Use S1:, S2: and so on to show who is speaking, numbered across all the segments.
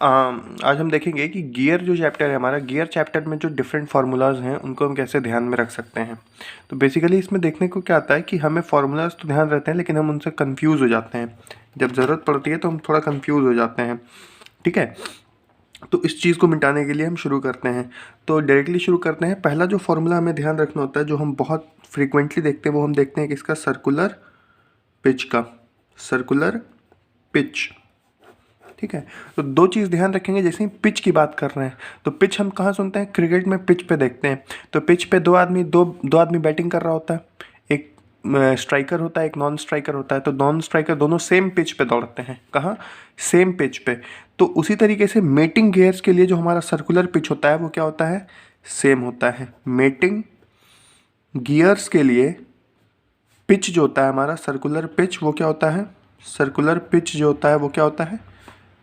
S1: आज हम देखेंगे कि गियर जो चैप्टर है हमारा, गियर चैप्टर में जो डिफरेंट फार्मूलाज हैं उनको हम कैसे ध्यान में रख सकते हैं। तो बेसिकली इसमें देखने को क्या आता है कि हमें फार्मूलाज तो ध्यान रहते हैं लेकिन हम उनसे कंफ्यूज हो जाते हैं। जब ज़रूरत पड़ती है तो हम थोड़ा कंफ्यूज हो जाते हैं। ठीक है, तो इस चीज़ को मिटाने के लिए हम शुरू करते हैं। तो डायरेक्टली शुरू करते हैं। पहला जो फार्मूला हमें ध्यान रखना होता है, जो हम बहुत फ्रिक्वेंटली देखते हैं, वो हम देखते हैं कि इसका सर्कुलर पिच का, सर्कुलर पिच। ठीक है, तो दो चीज़ ध्यान रखेंगे। जैसे ही पिच की बात कर रहे हैं तो पिच हम कहाँ सुनते हैं? क्रिकेट में पिच पे देखते हैं। तो पिच पे दो आदमी बैटिंग कर रहा होता है, एक स्ट्राइकर होता है, एक नॉन स्ट्राइकर होता है। तो नॉन स्ट्राइकर दोनों सेम पिच पे दौड़ते हैं। कहाँ? सेम पिच पे। तो उसी तरीके से मेटिंग गियर्स के लिए जो हमारा सर्कुलर पिच होता है वो क्या होता है? सेम होता है। मेटिंग गियर्स के लिए पिच जो होता है हमारा सर्कुलर पिच, वो क्या होता है? सर्कुलर पिच जो होता है वो क्या होता है?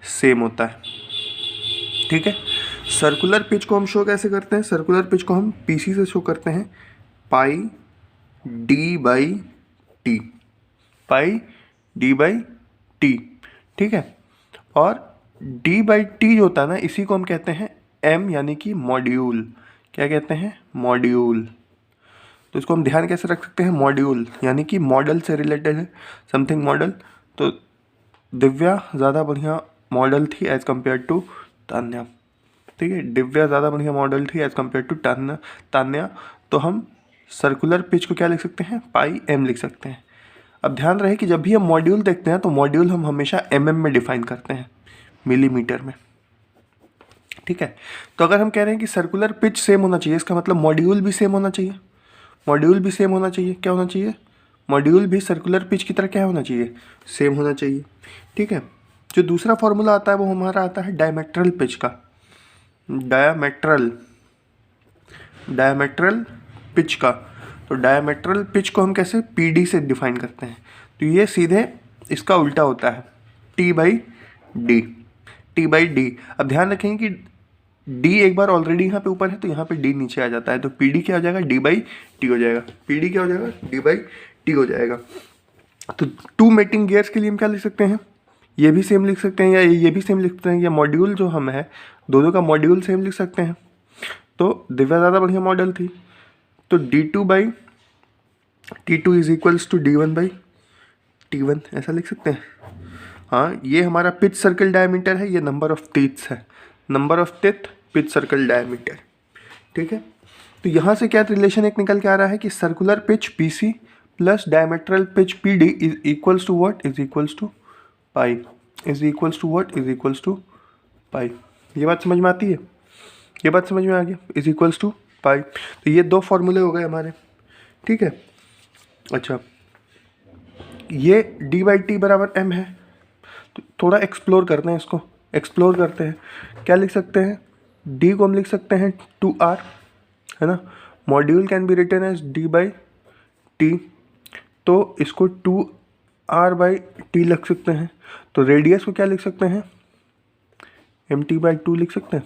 S1: सेम होता है। ठीक है, सर्कुलर पिच को हम शो कैसे करते हैं? सर्कुलर पिच को हम पीसी से शो करते हैं, pi D by T, pi D by T. ठीक है, और डी बाई टी जो होता है ना, इसी को हम कहते हैं एम, यानी कि मॉड्यूल। क्या कहते हैं? मॉड्यूल। तो इसको हम ध्यान कैसे रख सकते हैं? मॉड्यूल यानी कि मॉडल से रिलेटेड है, समथिंग मॉडल। तो दिव्या ज़्यादा बढ़िया मॉडल थी एज़ कम्पेयर टू तान्या। ठीक है, दिव्या ज़्यादा बढ़िया मॉडल थी एज़ कम्पेयर टू तान्या। तो हम सर्कुलर पिच को क्या लिख सकते हैं? पाई एम लिख सकते हैं। अब ध्यान रहे कि जब भी हम मॉड्यूल देखते हैं तो मॉड्यूल हम हमेशा एमएम में डिफाइन करते हैं, मिलीमीटर में। ठीक है, तो अगर हम कह रहे हैं कि सर्कुलर पिच सेम होना चाहिए, इसका मतलब मॉड्यूल भी सेम होना चाहिए। मॉड्यूल भी सेम होना चाहिए। क्या होना चाहिए? मॉड्यूल भी सर्कुलर पिच की तरह क्या होना चाहिए? सेम होना चाहिए। ठीक है, जो दूसरा फॉर्मूला आता है वो हमारा आता है डायमेट्रल पिच का। डायमेट्रल पिच का। तो डायमेट्रल पिच को हम कैसे? पीडी से डिफाइन करते हैं। तो ये सीधे इसका उल्टा होता है, T by D, T by D. अब ध्यान रखेंगे कि डी एक बार ऑलरेडी यहाँ पे ऊपर है तो यहाँ पे डी नीचे आ जाता है। तो पी डी क्या हो जाएगा? डी बाई टी हो जाएगा। पी डी क्या हो जाएगा? डी बाई टी हो जाएगा। तो टू मेटिंग गियर्स के लिए हम क्या लिख सकते हैं? ये भी सेम लिख सकते हैं, या ये भी सेम लिख सकते हैं, या मॉड्यूल जो हम है दोनों का मॉड्यूल सेम लिख सकते हैं। तो दिव्या ज़्यादा बढ़िया मॉडल थी, तो D two by T two is equals to D one by T one, ऐसा लिख सकते हैं। हाँ, ये हमारा पिच सर्कल डायमीटर है, ये नंबर ऑफ टीथ्स है, number of teeth pitch circle diameter. ठीक है, तो यहाँ से क्या रिलेशन एक निकल के आ रहा है कि circular pitch P C plus diametral pitch P D is equals to what? Is equals to pi. Is equals to what? Is equals to pi. ये बात समझ में आती है? ये बात समझ में आ गया? इज इक्वल्स टू पाई। तो ये दो फॉर्मूले हो गए हमारे। ठीक है, अच्छा, ये डी बाई टी बराबर एम है। तो थोड़ा एक्सप्लोर करते हैं, इसको एक्सप्लोर करते हैं। क्या लिख सकते हैं? डी को हम लिख सकते हैं टू आर, है ना। Module can be written as D by T, तो इसको टू आर बाई टी लिख सकते हैं। तो रेडियस को क्या लिख सकते हैं? एम टी बाई टू लिख सकते हैं,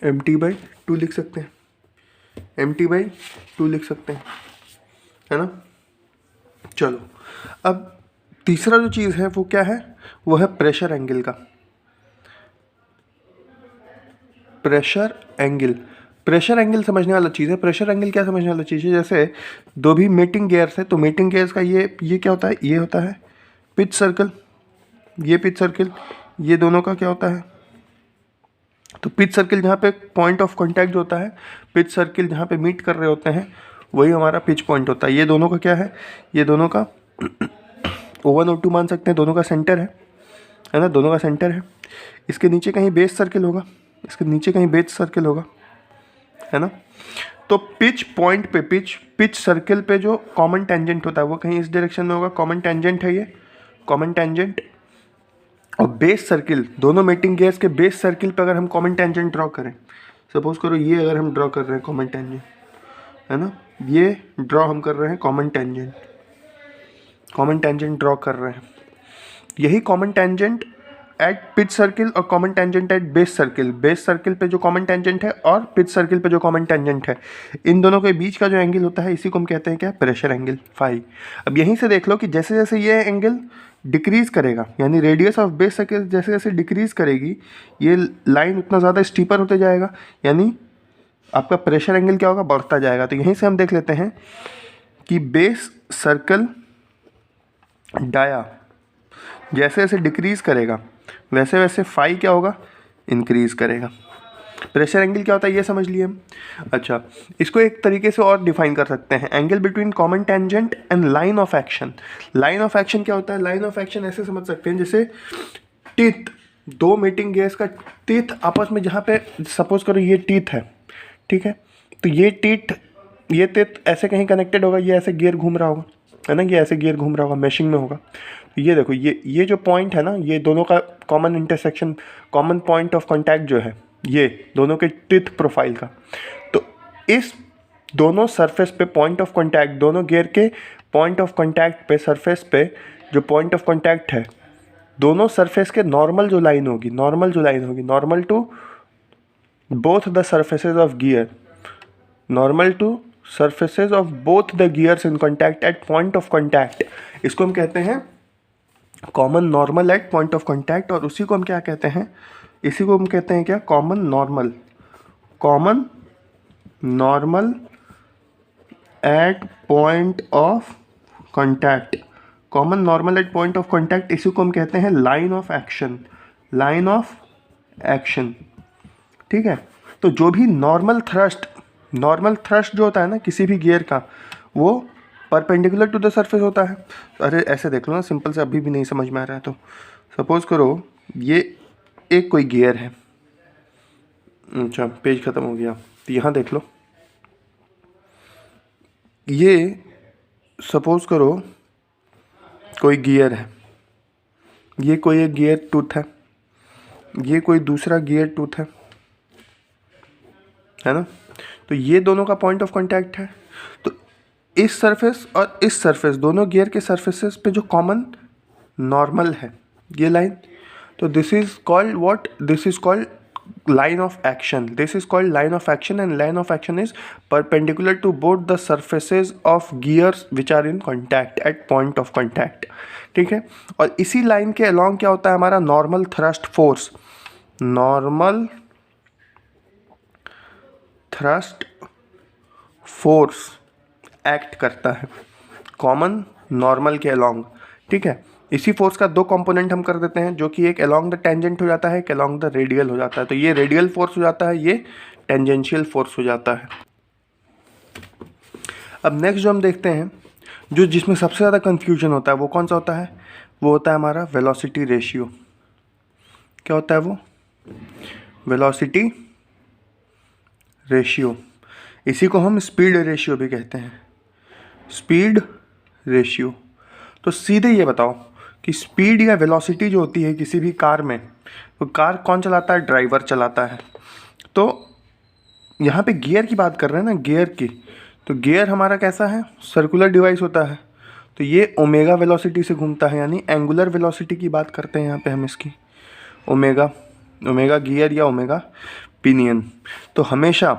S1: एम टी बाई टू लिख सकते हैं, एम टी बाई टू लिख सकते हैं, है ना। चलो, अब तीसरा जो चीज़ है वो क्या है? वो है प्रेशर एंगल का। प्रेशर एंगल, प्रेशर एंगल समझने वाला चीज़ है। प्रेशर एंगल क्या समझने वाला चीज़ है? जैसे दो भी मेटिंग गियर्स है, तो मेटिंग गियर्स का ये क्या होता है? ये होता है पिच सर्कल, ये पिच सर्कल, ये दोनों का क्या होता है? तो पिच सर्कल जहाँ पे पॉइंट ऑफ कांटेक्ट जो होता है, पिच सर्कल जहाँ पे मीट कर रहे होते हैं, वही हमारा पिच पॉइंट होता है। ये दोनों का क्या है? ये दोनों का O1 O2 मान सकते हैं, दोनों का सेंटर है ना, दोनों का सेंटर है। इसके नीचे कहीं बेस सर्कल होगा, इसके नीचे कहीं बेस सर्कल होगा, है ना। तो पिच पॉइंट पे, पिच सर्कल पे जो कॉमन टेंजेंट होता है वो कहीं इस डायरेक्शन में होगा, कॉमन टेंजेंट है ये, कॉमन टेंजेंट। और बेस सर्किल, दोनों मेटिंग गियर्स के बेस सर्किल पे अगर हम कॉमन टेंजेंट ड्रॉ करें, सपोज करो ये अगर हम ड्रॉ कर रहे हैं कॉमन टेंजेंट, है ना, ये ड्रॉ हम कर रहे हैं कॉमन टेंजेंट ड्रॉ कर रहे हैं। यही common tangent at pitch circle और common tangent at base circle. Base circle पे जो कॉमन टेंजेंट है और पिच सर्किल पे जो कॉमन टेंजेंट है, इन दोनों के बीच का जो एंगल होता है इसी को हम कहते हैं क्या, प्रेशर एंगल फाई। अब यहीं से देख लो कि जैसे जैसे ये एंगल डिक्रीज़ करेगा, यानी रेडियस ऑफ बेस सर्किल जैसे जैसे डिक्रीज़ करेगी, ये लाइन उतना ज़्यादा स्टीपर होते जाएगा, यानी आपका प्रेशर एंगल क्या होगा, बढ़ता जाएगा। तो यहीं से हम देख लेते हैं कि बेस सर्कल डाया जैसे जैसे डिक्रीज़ करेगा वैसे वैसे फाई क्या होगा, इंक्रीज़ करेगा। प्रेशर एंगल क्या होता है ये समझ लिए हम। अच्छा, इसको एक तरीके से और डिफाइन कर सकते हैं, angle between common tangent and line of action. Line of action क्या होता है, लाइन ऑफ एक्शन ऐसे समझ सकते हैं जैसे टीथ, दो मीटिंग गेयर्स का टीथ आपस में, जहाँ पे सपोज करो ये टीथ है, ठीक है, तो ये टीथ ऐसे कहीं कनेक्टेड होगा, ये ऐसे गियर घूम रहा होगा, है ना, ये ऐसे गियर घूम रहा होगा, मैशिंग में होगा। तो ये देखो, ये जो पॉइंट है ना, ये दोनों का common intersection, common point of contact जो है, ये दोनों के टीथ प्रोफाइल का, तो इस दोनों सरफेस पे पॉइंट ऑफ कांटेक्ट, दोनों गियर के पॉइंट ऑफ कांटेक्ट पे, सरफेस पे जो पॉइंट ऑफ कांटेक्ट है, दोनों सरफेस के नॉर्मल जो लाइन होगी, normal to both the surfaces of gear, normal to surfaces of both the gears in contact at point of contact, इसको हम कहते हैं common normal at point of contact. और उसी को हम क्या कहते हैं, इसी को हम कहते हैं क्या, common normal at point of contact. Common normal at point of contact, इसी को हम कहते हैं लाइन ऑफ एक्शन, ठीक है। तो जो भी नॉर्मल थ्रस्ट जो होता है ना किसी भी गियर का, वो परपेंडिकुलर टू द सरफेस होता है। अरे ऐसे देख लो ना, सिंपल से, अभी भी नहीं समझ में आ रहा है तो सपोज करो ये एक कोई गियर है, अच्छा पेज ख़त्म हो गया, तो यहाँ देख लो, ये सपोज करो कोई गियर है, ये कोई एक गियर टूथ है, ये कोई दूसरा गियर टूथ है ना, तो ये दोनों का पॉइंट ऑफ कांटेक्ट है। तो इस सरफेस और इस सरफेस, दोनों गियर के सरफेसेस पे जो कॉमन नॉर्मल है, ये लाइन, तो this is called what, this is called line of action, and line of action is perpendicular to both the surfaces of gears which are in contact at point of contact, ठीक है। और इसी line के along क्या होता है, हमारा normal thrust force act करता है कॉमन नॉर्मल के along, ठीक है। इसी फोर्स का दो कंपोनेंट हम कर देते हैं, जो कि एक अलोंग द टेंजेंट हो जाता है, एक अलोंग द रेडियल हो जाता है। तो ये रेडियल फोर्स हो जाता है, ये टेंजेंशियल फोर्स हो जाता है। अब नेक्स्ट जो हम देखते हैं, जो जिसमें सबसे ज़्यादा कंफ्यूजन होता है, वो कौन सा होता है, वो होता है हमारा वेलोसिटी रेशियो। क्या होता है वो, वेलोसिटी रेशियो। इसी को हम स्पीड रेशियो भी कहते हैं, स्पीड रेशियो। तो सीधे ये बताओ कि स्पीड या वेलोसिटी जो होती है किसी भी कार में, तो कार कौन चलाता है, ड्राइवर चलाता है। तो यहाँ पे गियर की बात कर रहे हैं ना, गियर की, तो गियर हमारा कैसा है, सर्कुलर डिवाइस होता है। तो ये ओमेगा वेलोसिटी से घूमता है, यानी एंगुलर वेलोसिटी की बात करते हैं यहाँ पे हम इसकी, ओमेगा गियर या ओमेगा पिनियन। तो हमेशा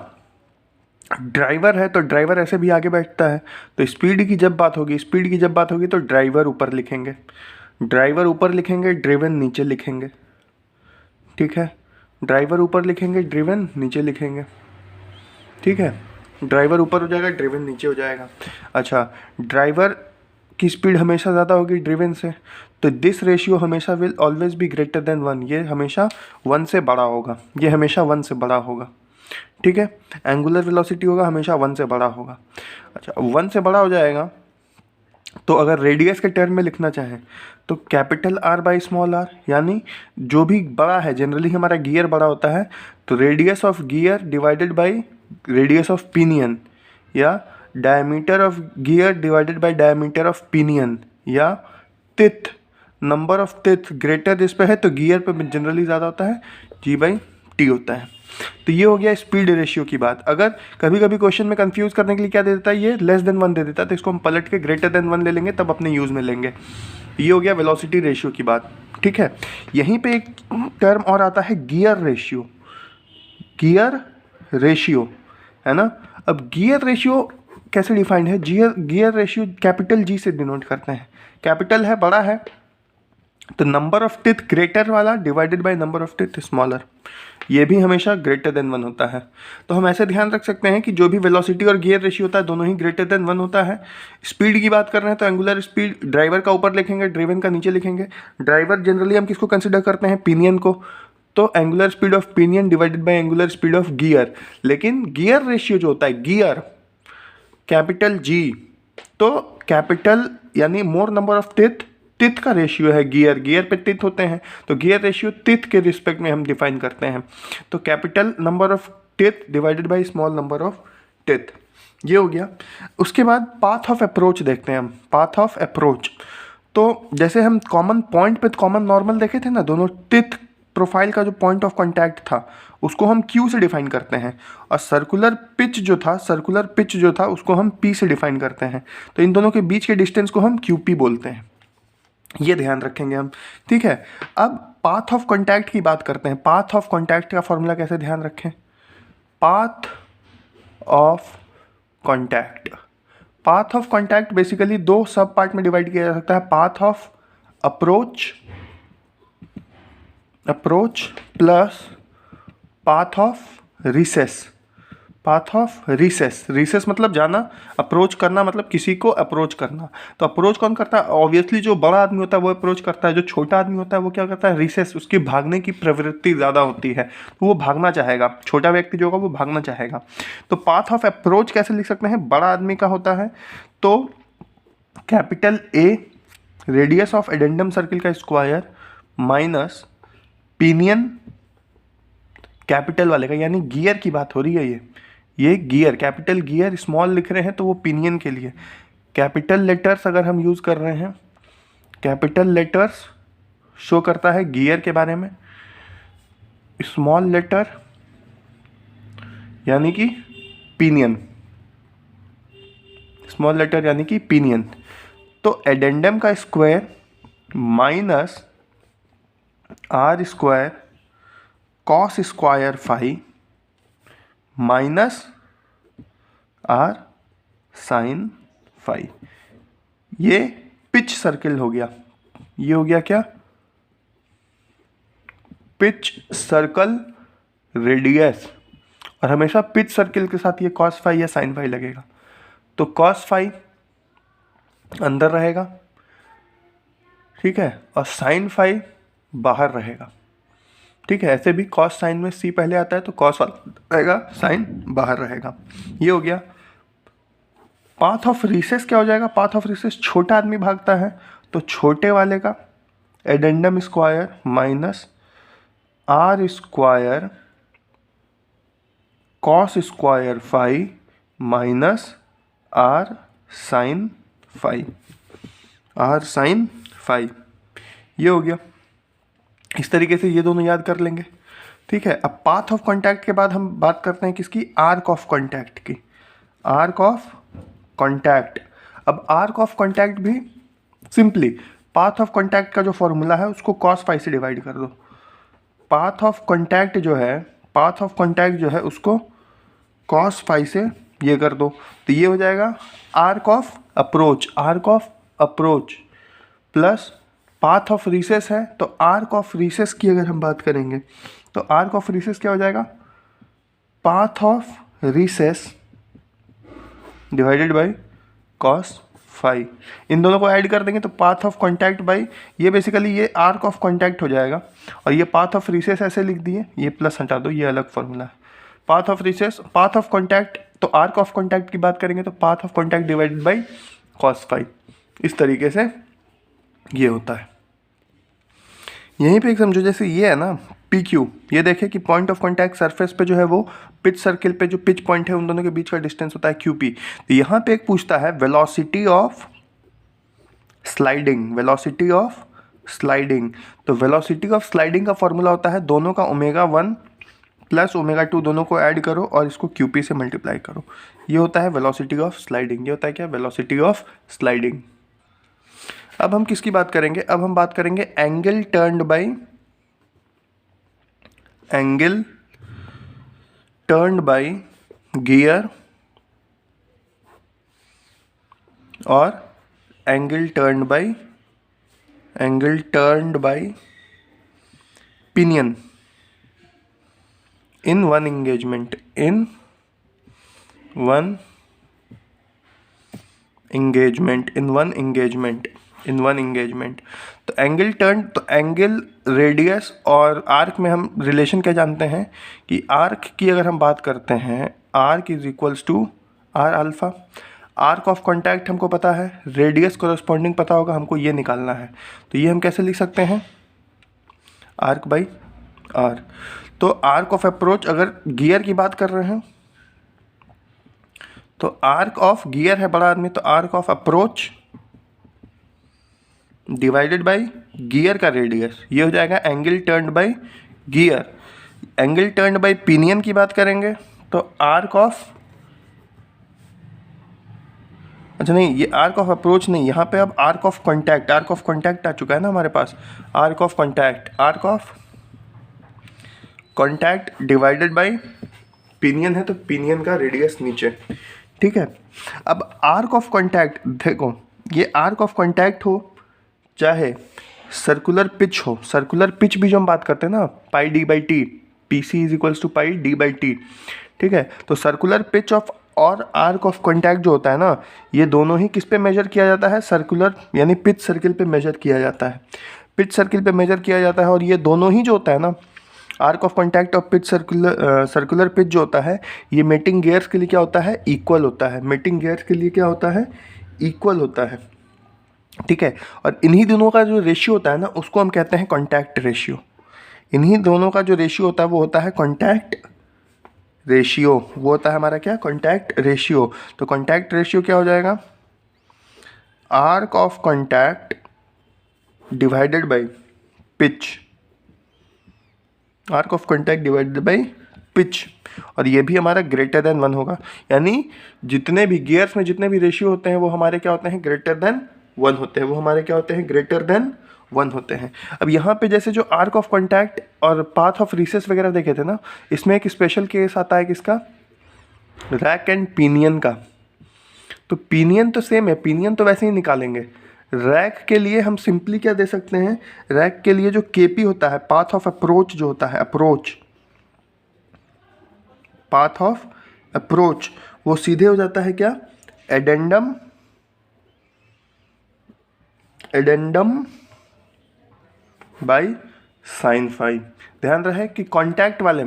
S1: ड्राइवर है तो ड्राइवर ऐसे भी आगे बैठता है, तो स्पीड की जब बात होगी तो ड्राइवर ऊपर लिखेंगे, ड्रिवन नीचे लिखेंगे, ठीक है। ड्राइवर ऊपर लिखेंगे, ड्रिवन नीचे लिखेंगे, ठीक है। ड्राइवर ऊपर हो जाएगा, ड्रिवन नीचे हो जाएगा। अच्छा, ड्राइवर की स्पीड हमेशा ज़्यादा होगी ड्रिवन से, तो दिस रेशियो हमेशा will always be greater than 1, ये हमेशा 1 से बड़ा होगा, ठीक है। एंगुलर वेलोसिटी होगा हमेशा 1 से बड़ा होगा। अच्छा, 1 से बड़ा हो जाएगा, तो अगर रेडियस के टर्म में लिखना चाहें तो capital R by small r, यानी जो भी बड़ा है, जनरली हमारा गियर बड़ा होता है, तो radius of gear divided by radius of pinion, या diameter of gear divided by diameter of pinion, या teeth, number of teeth greater जिस पे है तो गियर पे जनरली ज़्यादा होता है, G/T होता है। तो ये हो गया स्पीड रेशियो की बात। अगर कभी कभी क्वेश्चन में कंफ्यूज करने के लिए क्या दे देता है, ये लेस देन 1 दे देता है, तो इसको हम पलट के ग्रेटर देन 1 ले लेंगे, तब अपने यूज़ में लेंगे। ये हो गया वेलोसिटी रेशियो की बात, ठीक है, यहीं पे एक टर्म और आता है गियर रेशियो, गियर रेशियो, है ना। अब गियर रेशियो कैसे डिफाइंड है? गियर रेशियो कैपिटल जी से डिनोट करते हैं। कैपिटल है, बड़ा है, तो नंबर ऑफ टिथ ग्रेटर वाला divided by number of teeth smaller, ये भी हमेशा ग्रेटर देन 1 होता है। तो हम ऐसे ध्यान रख सकते हैं कि जो भी वेलोसिटी और गियर रेशियो होता है दोनों ही ग्रेटर देन 1 होता है। स्पीड की बात कर रहे हैं तो एंगुलर स्पीड ड्राइवर का ऊपर लिखेंगे, ड्रिवन का नीचे लिखेंगे। ड्राइवर जनरली हम किसको कंसिडर करते हैं? पिनियन को। तो angular speed of pinion divided by angular speed of gear. लेकिन गियर रेशियो जो होता है, गियर कैपिटल जी, तो कैपिटल यानी मोर नंबर ऑफ टिथ, टिथ का रेशियो है गियर पे टिथ होते हैं, तो गियर रेशियो टिथ के रिस्पेक्ट में हम डिफाइन करते हैं। तो capital number of teeth divided by small number of teeth, ये हो गया। उसके बाद पाथ ऑफ अप्रोच देखते हैं हम। पाथ ऑफ अप्रोच, तो जैसे हम कॉमन पॉइंट पे कॉमन नॉर्मल देखे थे ना, दोनों टिथ प्रोफाइल का जो पॉइंट ऑफ कांटेक्ट था उसको हम Q से डिफाइन करते हैं, और सर्कुलर पिच जो था उसको हम P से डिफाइन करते हैं। तो इन दोनों के बीच के डिस्टेंस को हम QP बोलते हैं, ये ध्यान रखेंगे हम, ठीक है। अब पाथ ऑफ कांटेक्ट की बात करते हैं। पाथ ऑफ कांटेक्ट का फॉर्मूला कैसे ध्यान रखें? Path of contact, path of contact basically दो सब पार्ट में डिवाइड किया जा सकता है। Path of approach plus path of recess. Path of recess, recess मतलब जाना, अप्रोच करना मतलब किसी को अप्रोच करना। तो अप्रोच कौन करता है? ऑब्वियसली जो बड़ा आदमी होता है वो अप्रोच करता है, जो छोटा आदमी होता है वो क्या करता है? रिसेस, उसकी भागने की प्रवृत्ति ज़्यादा होती है तो वो भागना चाहेगा, छोटा व्यक्ति जो होगा वो भागना चाहेगा। तो पाथ ऑफ अप्रोच कैसे लिख सकते हैं? बड़ा आदमी का होता है तो capital A radius of addendum circle का स्क्वायर माइनस पिनियन कैपिटल वाले का, यानी गियर की बात हो रही है ये गियर, कैपिटल गियर, स्मॉल लिख रहे हैं तो वो पिनियन के लिए। कैपिटल लेटर्स अगर हम यूज़ कर रहे हैं, कैपिटल लेटर्स शो करता है गियर के बारे में, स्मॉल लेटर यानी कि पिनियन, स्मॉल लेटर यानी कि पिनियन। तो एडेंडम का square minus R square cos square phi minus R sine phi, ये पिच सर्किल हो गया। ये हो गया क्या? पिच सर्कल रेडियस, और हमेशा पिच सर्किल के साथ ये कॉस फाई या साइन फाई लगेगा। तो कॉस फाई अंदर रहेगा, ठीक है, और साइन फाई बाहर रहेगा, ठीक है। ऐसे भी कॉस साइन में सी पहले आता है तो कॉस वाला रहेगा, साइन बाहर रहेगा। ये हो गया। पाथ ऑफ रिसेस क्या हो जाएगा? पाथ ऑफ रिसेस छोटा आदमी भागता है तो छोटे वाले का addendum square minus R square cos square phi minus R sine phi, R sine phi, ये हो गया। इस तरीके से ये दोनों याद कर लेंगे, ठीक है। अब पाथ ऑफ कांटेक्ट के बाद हम बात करते हैं किसकी? आर्क ऑफ कांटेक्ट की। आर्क ऑफ कांटेक्ट, अब आर्क ऑफ कांटेक्ट भी सिंपली पाथ ऑफ कांटेक्ट का जो फॉर्मूला है उसको कॉस फाई से डिवाइड कर दो। पाथ ऑफ कांटेक्ट जो है उसको कॉस फाई से ये कर दो, तो ये हो जाएगा arc of approach plus path of recess है, तो आर्क ऑफ रिसेस की अगर हम बात करेंगे तो आर्क ऑफ रिसेस क्या हो जाएगा? Path of recess divided by cos phi. इन दोनों को ऐड कर देंगे तो पाथ ऑफ कांटेक्ट बाई ये बेसिकली ये आर्क ऑफ कांटेक्ट हो जाएगा, और ये पाथ ऑफ रिसेस ऐसे लिख दिए, ये प्लस हटा दो, ये अलग फॉर्मूला है। Path of recess, path of contact, तो आर्क ऑफ कांटेक्ट की बात करेंगे तो path of contact divided by cos phi. इस तरीके से ये होता है। यहीं पे एक समझो, जैसे ये है ना पी क्यू, ये देखें कि पॉइंट ऑफ कांटेक्ट सरफेस पे जो है वो पिच सर्किल पे जो पिच पॉइंट है उन दोनों के बीच का डिस्टेंस होता है QP। तो यहाँ पे एक पूछता है वेलोसिटी ऑफ स्लाइडिंग, तो वेलोसिटी ऑफ स्लाइडिंग का फॉर्मूला होता है दोनों का ω1 प्लस ω2, दोनों को ऐड करो और इसको QP से मल्टीप्लाई करो, ये होता है वेलोसिटी ऑफ स्लाइडिंग। ये होता है क्या? Velocity of sliding. अब हम किसकी बात करेंगे, अब हम बात करेंगे एंगल टर्न्ड बाय गियर और angle turned by pinion in one engagement तो एंगल टर्न, तो एंगल रेडियस और आर्क में हम रिलेशन क्या जानते हैं कि आर्क की अगर हम बात करते हैं, arc is equals to R alpha. Arc of contact हमको पता है, रेडियस कोरस्पॉन्डिंग पता होगा, हमको ये निकालना है। तो ये हम कैसे लिख सकते हैं, आर्क बाई आर। तो आर्क ऑफ अप्रोच अगर गियर की बात कर रहे हैं तो आर्क ऑफ गियर है बड़ा आदमी, तो arc of approach divided by gear का रेडियस, ये हो जाएगा angle turned by gear. Angle turned by pinion की बात करेंगे तो आर्क ऑफ, अच्छा नहीं, ये आर्क ऑफ अप्रोच नहीं, यहाँ पे अब आर्क ऑफ कॉन्टैक्ट आ चुका है ना हमारे पास। Arc of contact divided by pinion है, तो पिनियन का रेडियस नीचे, ठीक है। अब आर्क ऑफ कॉन्टैक्ट देखो, ये आर्क ऑफ कॉन्टैक्ट हो चाहे सर्कुलर पिच हो, सर्कुलर पिच भी जो हम बात करते हैं ना, pi D by T, P C is equals to pi D by T, ठीक है। तो सर्कुलर पिच ऑफ और आर्क ऑफ कॉन्टैक्ट जो होता है ना, ये दोनों ही किस पे मेजर किया जाता है, सर्कुलर यानी पिच सर्किल पे मेजर किया जाता है, पिच सर्किल पे मेजर किया जाता है। और ये दोनों ही जो होता है ना, आर्क ऑफ कॉन्टैक्ट और पिच सर्कुलर पिच जो होता है, ये मेटिंग गियर्स के लिए क्या होता है, इक्वल होता है। मेटिंग गियर्स के लिए क्या होता है, इक्वल होता है, ठीक है। और इन्हीं दोनों का जो रेशियो होता है ना, उसको हम कहते हैं कॉन्टैक्ट रेशियो। इन्हीं दोनों का जो रेशियो होता है वो होता है कॉन्टैक्ट रेशियो, वो होता है हमारा क्या, कॉन्टैक्ट रेशियो। तो कॉन्टैक्ट रेशियो क्या हो जाएगा, arc of contact divided bye pitch, arc of contact divided bye pitch. और ये भी हमारा ग्रेटर देन 1 होगा, यानी जितने भी गियर्स में जितने भी रेशियो होते हैं वो हमारे क्या होते हैं, ग्रेटर देन 1 होते हैं, वो हमारे क्या होते हैं, ग्रेटर देन 1 होते हैं। अब यहाँ पे जैसे जो आर्क ऑफ कॉन्टैक्ट और पाथ ऑफ रिसेस वगैरह देखे थे ना, इसमें एक स्पेशल केस आता है किसका, रैक एंड पिनियन का। तो पिनियन तो सेम है, पिनियन तो वैसे ही निकालेंगे। रैक के लिए हम सिंपली क्या दे सकते हैं, रैक के लिए जो केपी होता है, पाथ ऑफ अप्रोच जो होता है, पाथ ऑफ अप्रोच, वो सीधे हो जाता है क्या, एडेंडम बाय साइन फाई। ध्यान रहे कि कॉन्टैक्ट वाले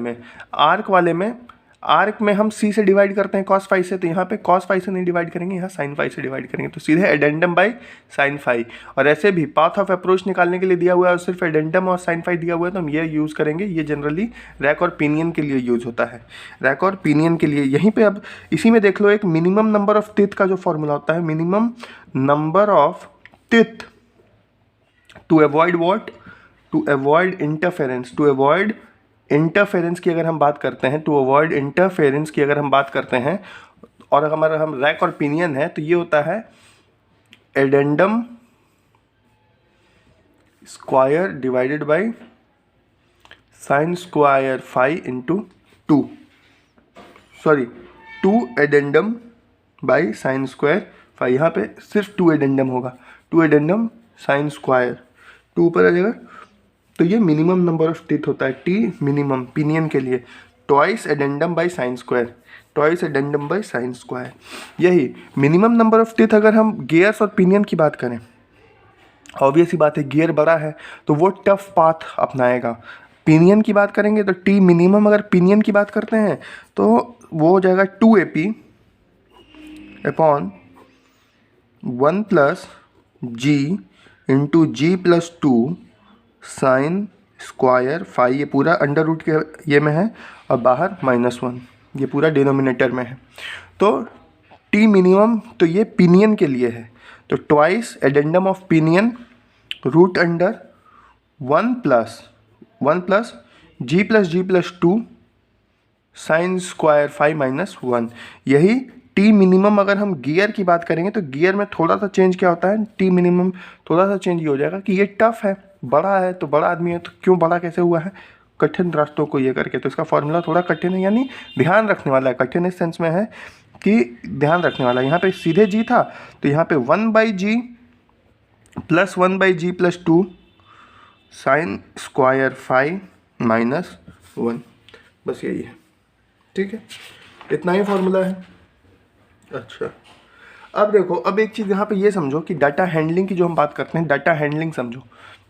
S1: में, आर्क में हम सी से डिवाइड करते हैं कॉस फाई से, तो यहाँ पे कॉस फाई से नहीं डिवाइड करेंगे, यहाँ साइन फाई से डिवाइड करेंगे, तो सीधे एडेंडम बाय साइन फाई। और ऐसे भी पाथ ऑफ अप्रोच निकालने के लिए दिया हुआ है और सिर्फ एडेंडम और साइन फाई दिया हुआ है, तो हम ये यूज़ करेंगे। ये जनरली रैक और पिनियन के लिए यूज होता है, रैक और पिनियन के लिए। यहीं पर अब इसी में देख लो, एक मिनिमम नंबर ऑफ टिथ का जो फॉर्मूला होता है, minimum number of teeth to avoid what, to avoid interference की अगर हम बात करते हैं, टू अवॉइड इंटरफेरेंस की अगर हम बात करते हैं, और अगर हमारा हम रैक और पिनियन है, तो ये होता है addendum square divided by sine square phi into 2 addendum by sine square phi. यहाँ पे सिर्फ 2 एडेंडम होगा, 2 एडेंडम साइन स्क्वायर, 2 ऊपर आ जाएगा। तो ये मिनिमम नंबर ऑफ टीथ होता है, टी मिनिमम पिनियन के लिए, twice addendum by sine square, यही मिनिमम नंबर ऑफ टीथ। अगर हम गियर्स और पिनियन की बात करें, ऑब्वियस ही बात है, गियर बड़ा है तो वो टफ पाथ अपनाएगा। पिनियन की बात करेंगे तो टी मिनिमम, अगर पिनियन की बात करते हैं तो वो हो जाएगा 2AP अपॉन 1 प्लस जी इंटू जी प्लस 2 साइन स्क्वायर फाई। ये पूरा अंडर रूट के ये में है और बाहर -1, ये पूरा डिनोमिनेटर में है। तो टी मिनिमम, तो ये पिनियन के लिए है, तो twice addendum of pinion root under 1 plus G plus 2 sine square phi -1, यही टी मिनिमम अगर हम गियर की बात करेंगे तो गियर में थोड़ा सा चेंज क्या होता है, टी मिनिमम थोड़ा सा चेंज ये हो जाएगा कि ये टफ है, बड़ा है, तो बड़ा आदमी है, तो क्यों बड़ा कैसे हुआ है, कठिन रास्तों को ये करके, तो इसका फॉर्मूला थोड़ा कठिन है, यानी ध्यान रखने वाला है, कठिन इस सेंस में है कि ध्यान रखने वाला है। यहाँ पे सीधे जी था तो यहाँ पे 1/g plus 1/g plus 2 sine square phi minus 1, बस यही है, ठीक है, इतना ही फॉर्मूला है। अच्छा, अब देखो, अब एक चीज़ यहाँ पे ये समझो कि डाटा हैंडलिंग की जो हम बात करते हैं, डाटा हैंडलिंग समझो,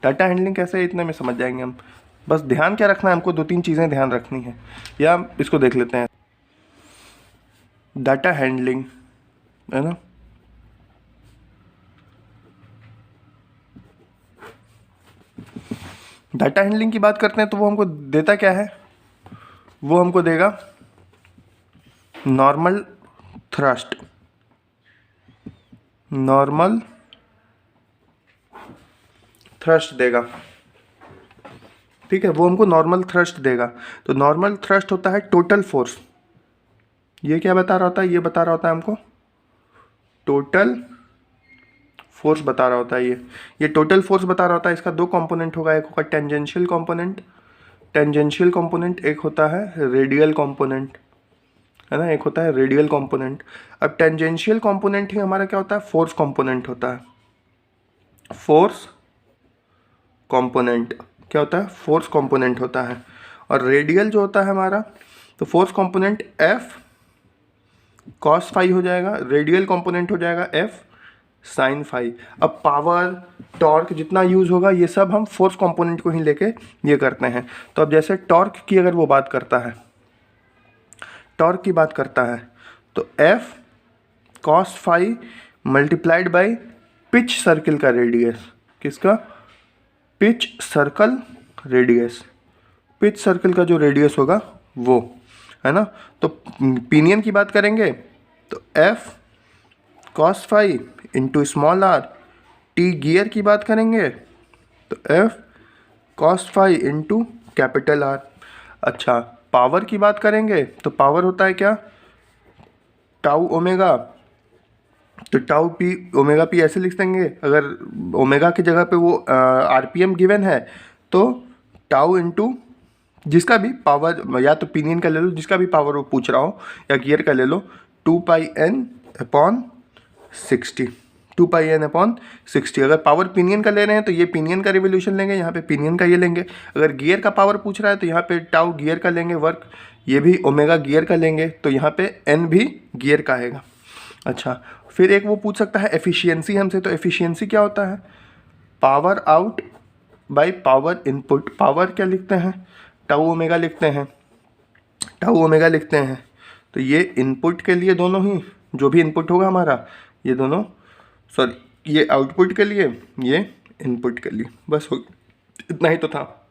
S1: डाटा हैंडलिंग कैसे है इतने में समझ जाएंगे हम। बस ध्यान क्या रखना है हमको, 2-3 चीज़ें ध्यान रखनी है, या इसको देख लेते हैं, डाटा हैंडलिंग है ना, डाटा हैंडलिंग की बात करते हैं तो वो हमको देता क्या है, वो हमको देगा नॉर्मल थ्रस्ट, नॉर्मल थ्रस्ट देगा, ठीक है, वो हमको नॉर्मल थ्रस्ट देगा। तो नॉर्मल थ्रस्ट होता है टोटल फोर्स, ये क्या बता रहा होता है, ये बता रहा होता है हमको टोटल फोर्स बता रहा होता है, ये टोटल फोर्स बता रहा होता है। इसका दो कंपोनेंट होगा, एक होगा टेंजेंशियल कंपोनेंट, टेंजेंशियल कंपोनेंट, एक होता है रेडियल कंपोनेंट, है ना, एक होता है रेडियल कंपोनेंट। अब टेंजेंशियल कंपोनेंट ही हमारा क्या होता है, फोर्स कंपोनेंट होता है, फोर्स कंपोनेंट क्या होता है, फोर्स कंपोनेंट होता है। और रेडियल जो होता है हमारा, तो force component F cos phi हो जाएगा, रेडियल कंपोनेंट हो जाएगा एफ साइन फाई। अब पावर टॉर्क जितना यूज़ होगा ये सब हम फोर्स कंपोनेंट को ही लेके ये करते हैं। तो अब जैसे टॉर्क की अगर वो बात करता है, टॉर्क की बात करता है, तो F cos phi multiplied by pitch circle का रेडियस, किसका, pitch circle radius, pitch circle का जो रेडियस होगा वो, है ना। तो पिनियन की बात करेंगे तो F cos phi into small R, T gear की बात करेंगे तो F cos phi into capital R. अच्छा, पावर की बात करेंगे तो पावर होता है क्या, टाउ ओमेगा, तो टाउ पी ओमेगा पी ऐसे लिख देंगे, अगर ओमेगा की जगह पे वो आरपीएम गिवन है तो टाउ इंटू जिसका भी पावर, या तो पिनियन का ले लो, जिसका भी पावर वो पूछ रहा हो, या गियर का ले लो, 2πn/60, 2πn/60। अगर पावर पिनियन का ले रहे हैं तो ये पिनियन का रिवोल्यूशन लेंगे, यहाँ पे पिनियन का ये लेंगे। अगर गियर का पावर पूछ रहा है तो यहाँ पे टाउ गियर का लेंगे वर्क, ये भी ओमेगा गियर का लेंगे, तो यहाँ पे एन भी गियर का आएगा। अच्छा, फिर एक वो पूछ सकता है एफिशिएंसी हमसे, तो एफिशिएंसी क्या होता है, power out by power input. Power क्या लिखते हैं, टाउ ओमेगा लिखते हैं, टाउ ओमेगा लिखते हैं। तो ये इनपुट के लिए दोनों ही, जो भी इनपुट होगा हमारा, ये दोनों, सॉरी, ये आउटपुट के लिए, ये इनपुट के लिए, बस हो, इतना ही तो था।